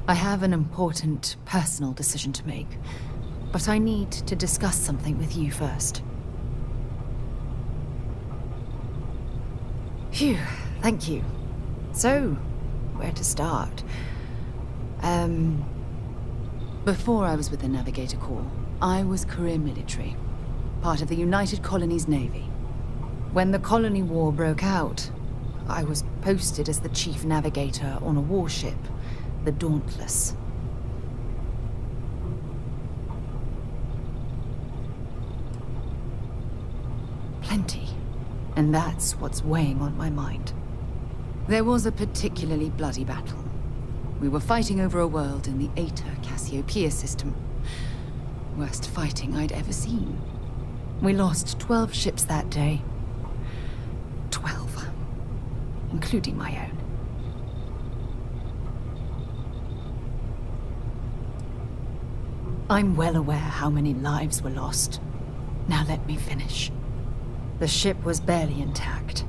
I have an important personal decision to make, but I need to discuss something with you first. Phew, thank you. So, where to start? Before I was with the Navigator Corps, I was career military, part of the United Colonies Navy. When the Colony War broke out, I was posted as the chief navigator on a warship, the Dauntless. Plenty. And that's what's weighing on my mind. There was a particularly bloody battle. We were fighting over a world in the Eta Cassiopeia system. Worst fighting I'd ever seen. We lost 12 ships that day. 12. Including my own. I'm well aware how many lives were lost. Now let me finish. The ship was barely intact.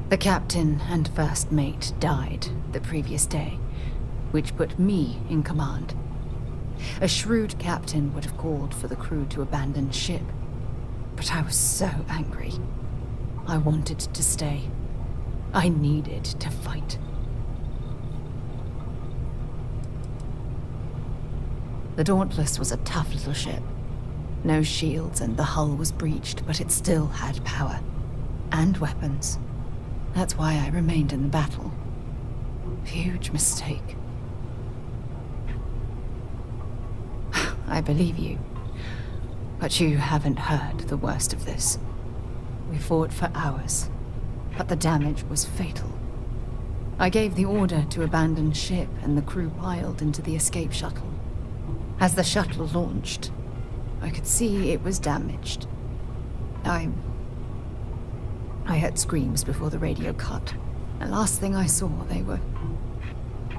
The captain and first mate died the previous day, which put me in command. A shrewd captain would have called for the crew to abandon ship, but I was so angry. I wanted to stay. I needed to fight. The Dauntless was a tough little ship. No shields and the hull was breached, but it still had power. And weapons. That's why I remained in the battle. Huge mistake. I believe you. But you haven't heard the worst of this. We fought for hours, but the damage was fatal. I gave the order to abandon ship and the crew piled into the escape shuttle. As the shuttle launched, I could see it was damaged. I heard screams before the radio cut. The last thing I saw, they were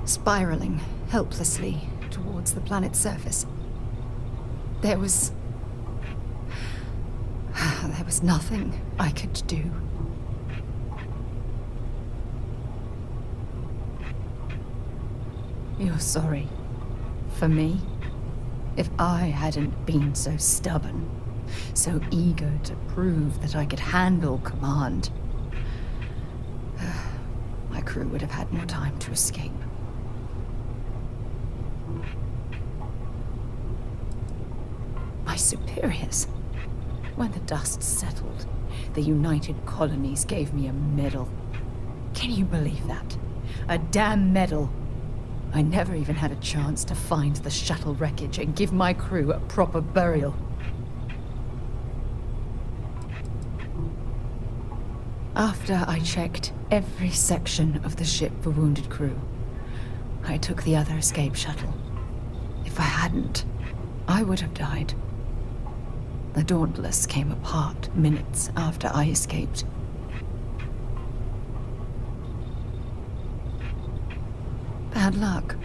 spiraling helplessly towards the planet's surface. There was nothing I could do. You're sorry. For me? If I hadn't been so stubborn, so eager to prove that I could handle command, my crew would have had more time to escape. My superiors. When the dust settled, the United Colonies gave me a medal. Can you believe that? A damn medal. I never even had a chance to find the shuttle wreckage and give my crew a proper burial. After I checked every section of the ship for wounded crew, I took the other escape shuttle. If I hadn't, I would have died. The Dauntless came apart minutes after I escaped. Bad luck.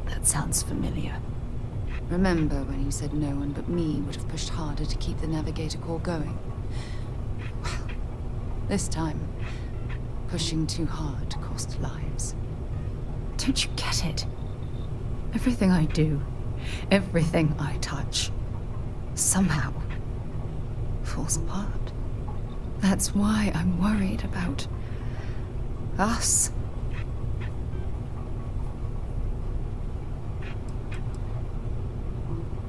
That sounds familiar. Remember when you said no one but me would have pushed harder to keep the Navigator Corps going? Well, this time, pushing too hard cost lives. Don't you get it? Everything I do, everything I touch, somehow falls apart. That's why I'm worried about us.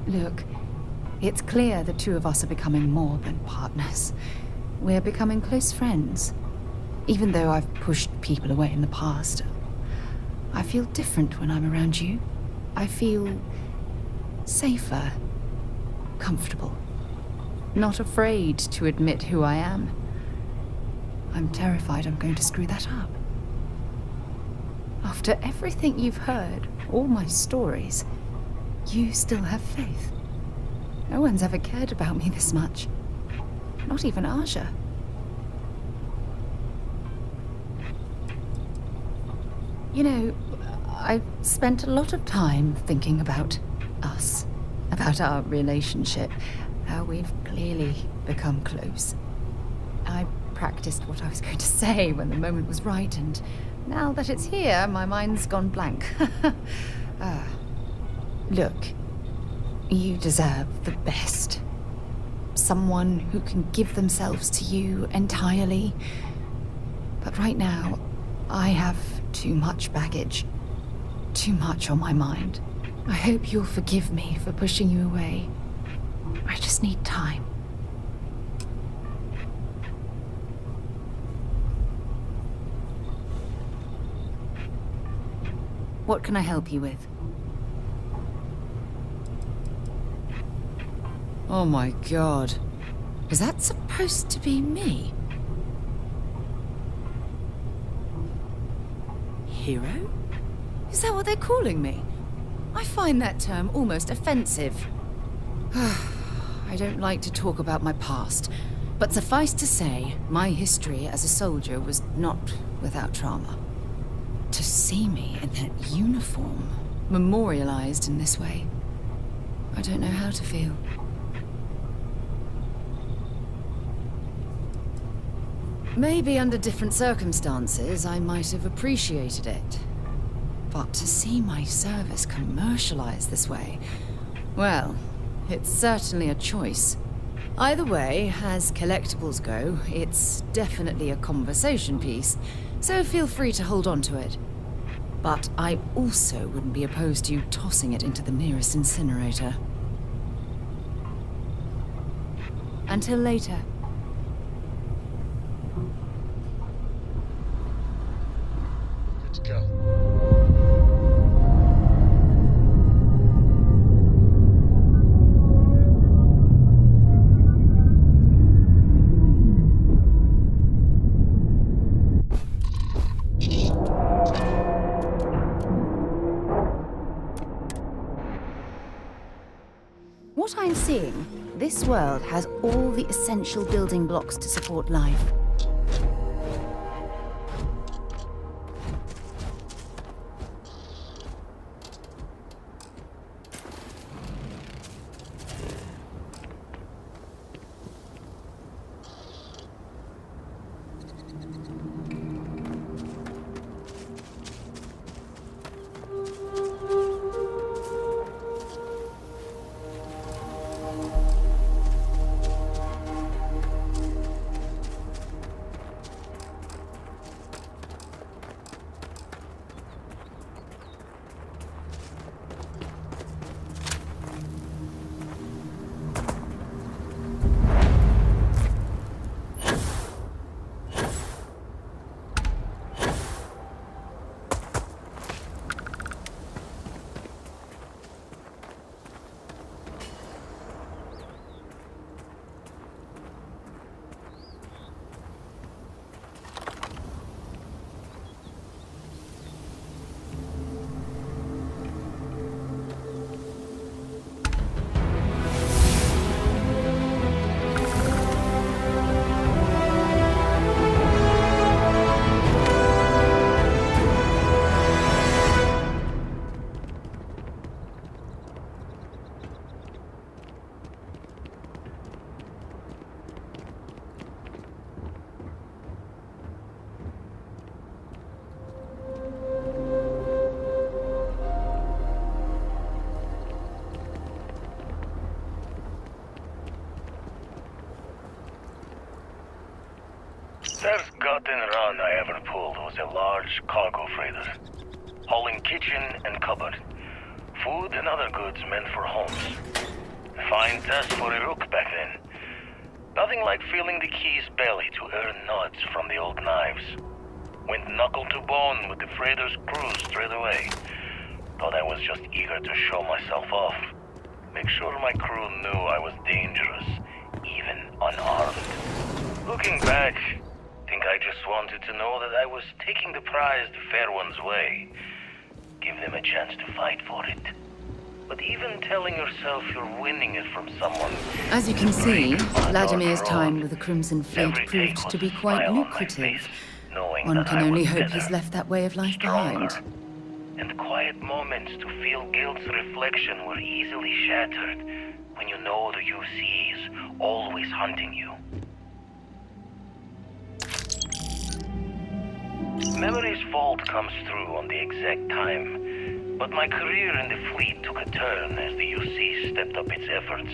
Look, it's clear the two of us are becoming more than partners. We're becoming close friends. Even though I've pushed people away in the past, I feel different when I'm around you. I feel safer, comfortable, not afraid to admit who I am. I'm terrified I'm going to screw that up. After everything you've heard, all my stories, you still have faith. No one's ever cared about me this much. Not even Aja. You know, I've spent a lot of time thinking about us, about our relationship, how we've clearly become close. I practiced what I was going to say when the moment was right, and now that it's here, my mind's gone blank. Look, you deserve the best. Someone who can give themselves to you entirely. But right now, I have too much baggage. Too much on my mind. I hope you'll forgive me for pushing you away. I just need time. What can I help you with? Oh my god. Is that supposed to be me? Hero? Is that what they're calling me? I find that term almost offensive. I don't like to talk about my past, but suffice to say, my history as a soldier was not without trauma. To see me in that uniform, memorialized in this way, I don't know how to feel. Maybe under different circumstances, I might have appreciated it. But to see my service commercialized this way, well, it's certainly a choice. Either way, as collectibles go, it's definitely a conversation piece, so feel free to hold on to it. But I also wouldn't be opposed to you tossing it into the nearest incinerator. Until later. Good to go. What I'm seeing, this world has all the essential building blocks to support life. First gotten run I ever pulled was a large cargo freighter, hauling kitchen and cupboard, food and other goods meant for homes. Fine test for a rook back then. Nothing like feeling the key's belly to earn nods from the old knives. Went knuckle to bone with the freighter's crew straight away. Thought I was just eager to show myself off. Make sure my crew knew I was dangerous, even unarmed. Looking back, think I just wanted to know that I was taking the prize the fair one's way. Give them a chance to fight for it. But even telling yourself you're winning it from someone... As you can see, Vladimir's time with the Crimson Fleet proved to be quite lucrative. One can only hope he's left that way of life behind. And quiet moments to feel guilt's reflection were easily shattered when you know the UC is always hunting you. Memory's fault comes through on the exact time. But my career in the fleet took a turn as the UC stepped up its efforts.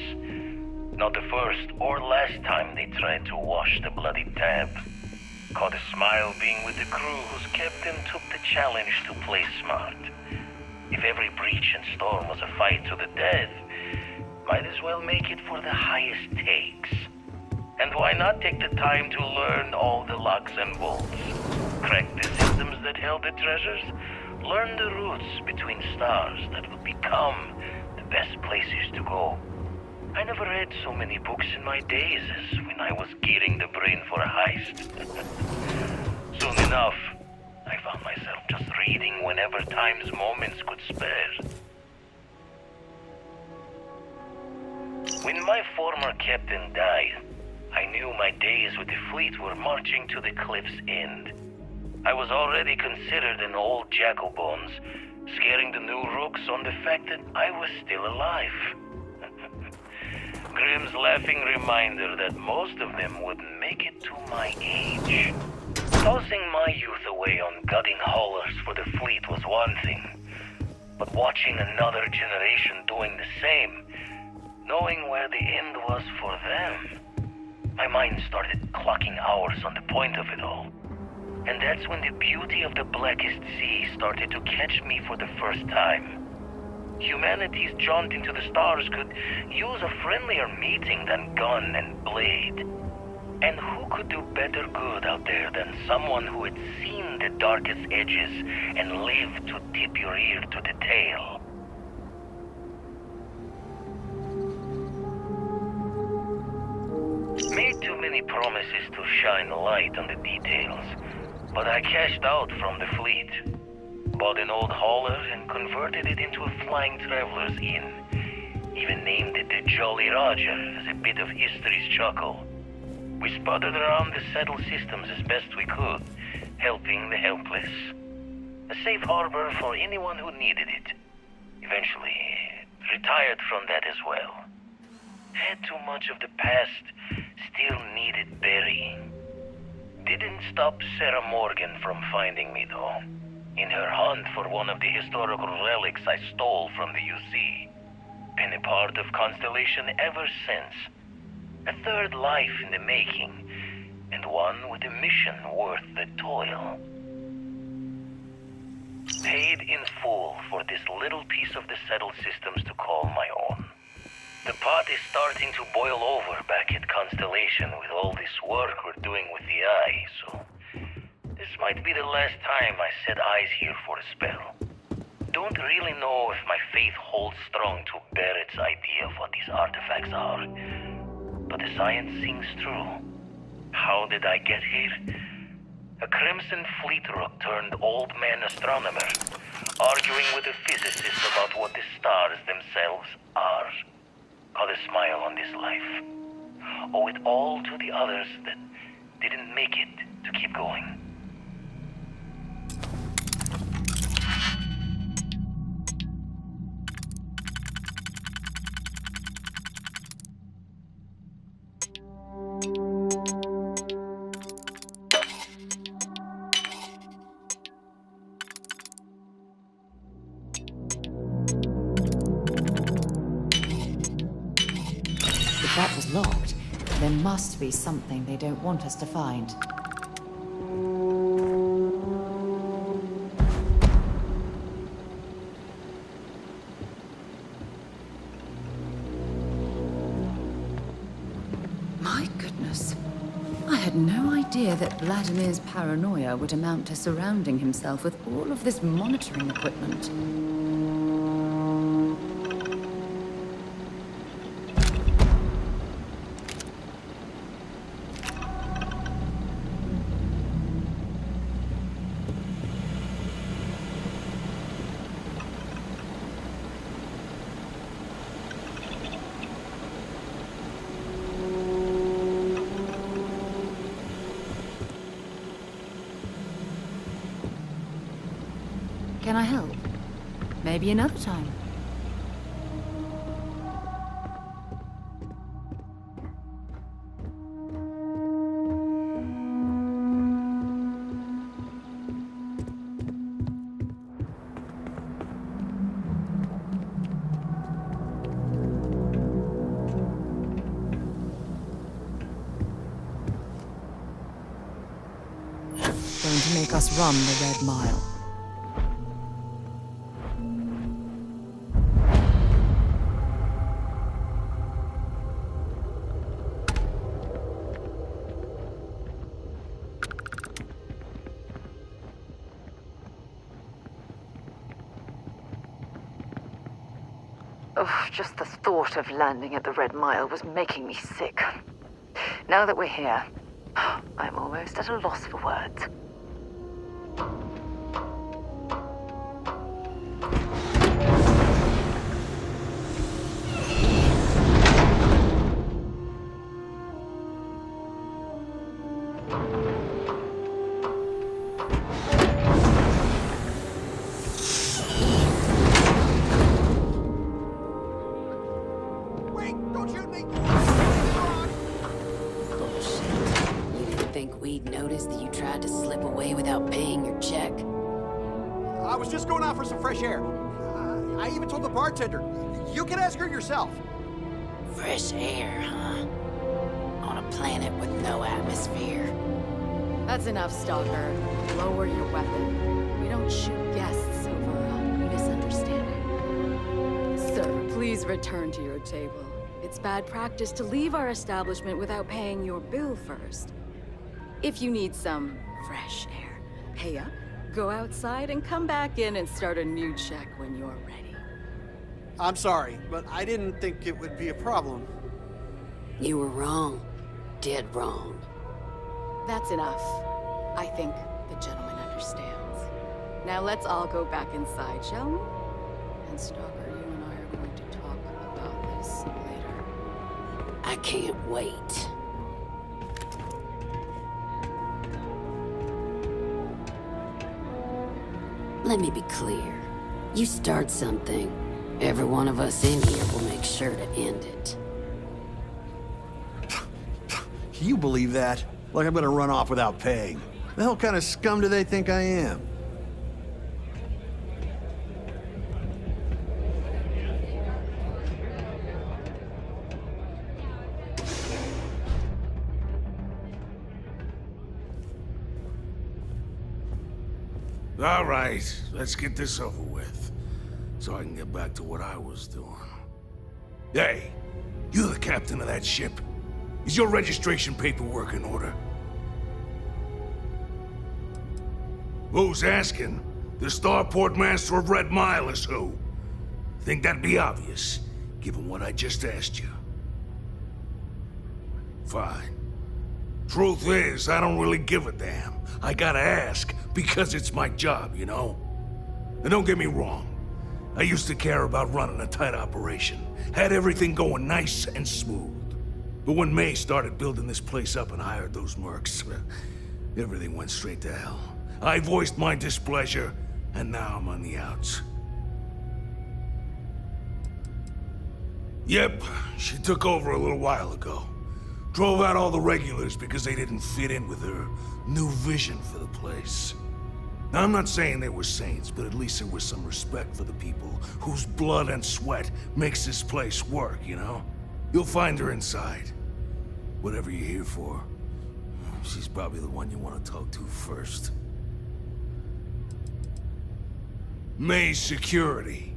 Not the first or last time they tried to wash the bloody tab. Caught a smile being with the crew whose captain took the challenge to play smart. If every breach and storm was a fight to the death, might as well make it for the highest stakes. And why not take the time to learn all the locks and bolts? Crack the systems that held the treasures? Learn the routes between stars that would become the best places to go. I never read so many books in my days as when I was gearing the brain for a heist. Soon enough, I found myself just reading whenever time's moments could spare. When my former captain died, I knew my days with the fleet were marching to the cliff's end. I was already considered an old jack-o'-bones, scaring the new rooks on the fact that I was still alive. Grimm's laughing reminder that most of them wouldn't make it to my age. Tossing my youth away on gutting haulers for the fleet was one thing, but watching another generation doing the same, knowing where the end was for them, my mind started clocking hours on the point of it all. And that's when the beauty of the Blackest Sea started to catch me for the first time. Humanity's jaunt into the stars could use a friendlier meeting than gun and blade. And who could do better good out there than someone who had seen the darkest edges and lived to tip your ear to the tale? Made too many promises to shine light on the details, but I cashed out from the fleet. Bought an old hauler and converted it into a flying traveler's inn. Even named it the Jolly Roger as a bit of history's chuckle. We sputtered around the settled systems as best we could, helping the helpless. A safe harbor for anyone who needed it. Eventually, retired from that as well. Had too much of the past, still needed burying. Didn't stop Sarah Morgan from finding me though. In her hunt for one of the historical relics I stole from the UC. Been a part of Constellation ever since. A third life in the making, and one with a mission worth the toil. Paid in full for this little piece of the settled systems to call my own. The pot is starting to boil over back at Constellation with all this work we're doing with the Eye, so this might be the last time I set eyes here for a spell. Don't really know if my faith holds strong to Barrett's idea of what these artifacts are, but the science sings true. How did I get here? A Crimson Fleet rook turned old man astronomer, arguing with a physicist about what the stars themselves are. Got a smile on this life. Owe it all to the others that didn't make it to keep going. If that was locked, there must be something they don't want us to find. My goodness. I had no idea that Vladimir's paranoia would amount to surrounding himself with all of this monitoring equipment. Can I help? Maybe another time. make us run the Red Mile. Oh, just the thought of landing at the Red Mile was making me sick. Now that we're here, I'm almost at a loss for words. We'd noticed that you tried to slip away without paying your check. I was just going out for some fresh air. I even told the bartender. You can ask her yourself. Fresh air, huh? On a planet with no atmosphere. That's enough, Stalker. Lower your weapon. We don't shoot guests over a misunderstanding. Sir, please return to your table. It's bad practice to leave our establishment without paying your bill first. If you need some fresh air, pay up, go outside, and come back in and start a new check when you're ready. I'm sorry, but I didn't think it would be a problem. You were wrong. Dead wrong. That's enough. I think the gentleman understands. Now let's all go back inside, shall we? And Stalker, you and I are going to talk about this later. I can't wait. Let me be clear. You start something, every one of us in here will make sure to end it. Can you believe that? Like I'm gonna run off without paying. The hell kind of scum do they think I am? All right, let's get this over with, so I can get back to what I was doing. Hey, you the captain of that ship? Is your registration paperwork in order? Who's asking? The starport master of Red Mile is who? Think that'd be obvious, given what I just asked you. Fine. Truth is, I don't really give a damn. I gotta ask, because it's my job, you know? And don't get me wrong, I used to care about running a tight operation. Had everything going nice and smooth. But when May started building this place up and hired those mercs, everything went straight to hell. I voiced my displeasure, and now I'm on the outs. Yep, she took over a little while ago. Drove out all the regulars because they didn't fit in with her new vision for the place. Now, I'm not saying they were saints, but at least there was some respect for the people whose blood and sweat makes this place work, you know? You'll find her inside. Whatever you're here for, she's probably the one you want to talk to first. May's security.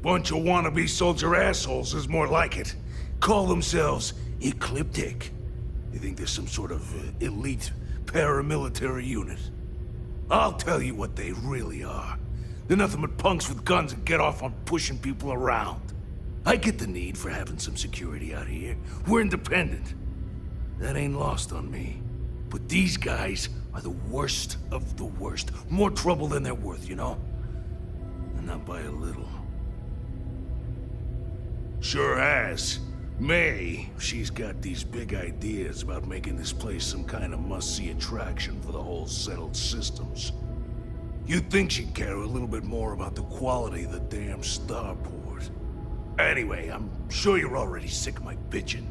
Bunch of wannabe soldier assholes is more like it. Call themselves Ecliptic. You think there's some sort of elite paramilitary unit? I'll tell you what they really are. They're nothing but punks with guns that get off on pushing people around. I get the need for having some security out here. We're independent. That ain't lost on me. But these guys are the worst of the worst. More trouble than they're worth, you know? And not by a little. Sure has. May, she's got these big ideas about making this place some kind of must-see attraction for the whole settled systems. You'd think she'd care a little bit more about the quality of the damn starport. Anyway, I'm sure you're already sick of my bitching.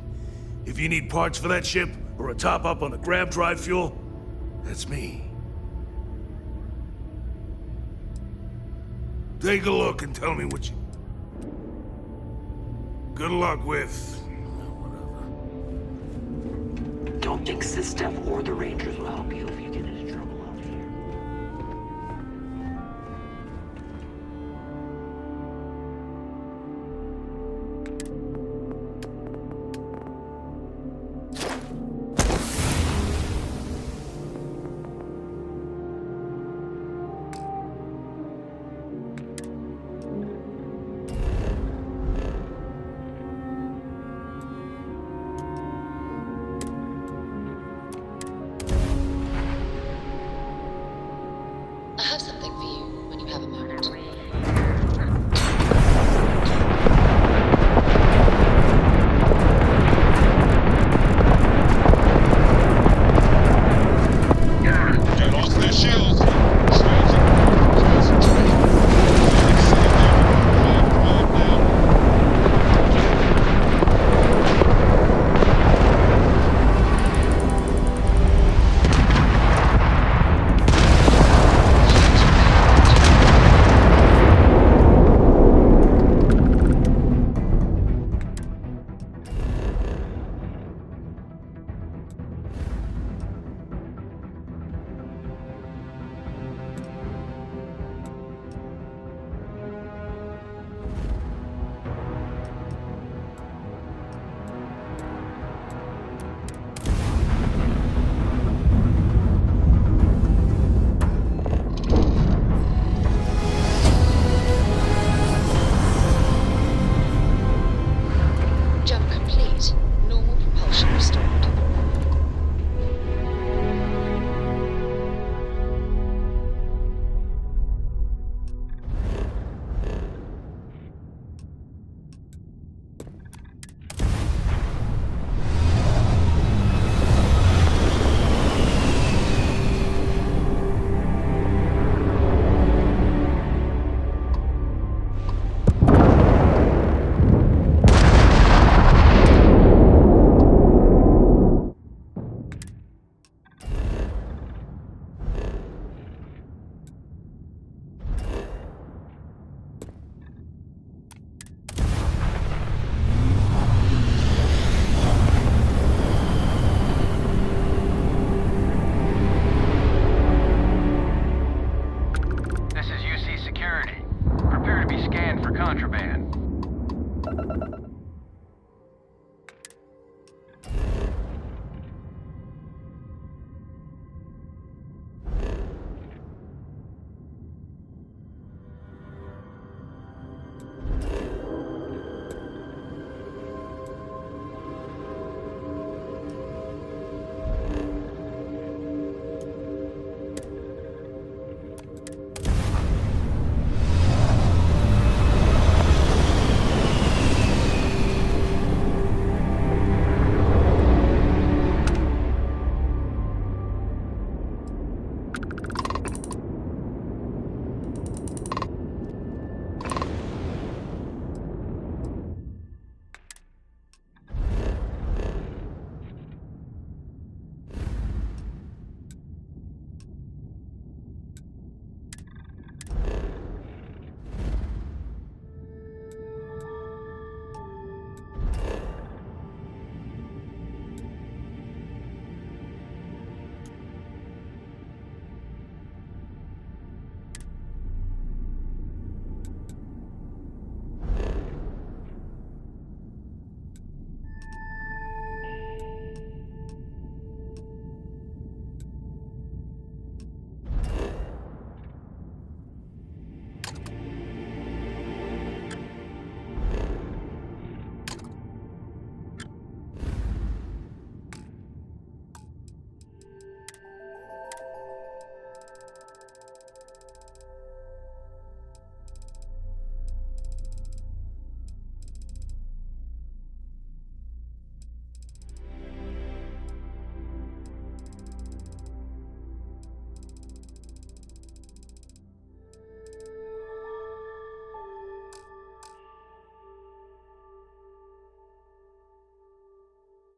If you need parts for that ship, or a top-up on the grab drive fuel, that's me. Take a look and tell me what you... Good luck with... Don't think System or the Rangers will help you if you get it.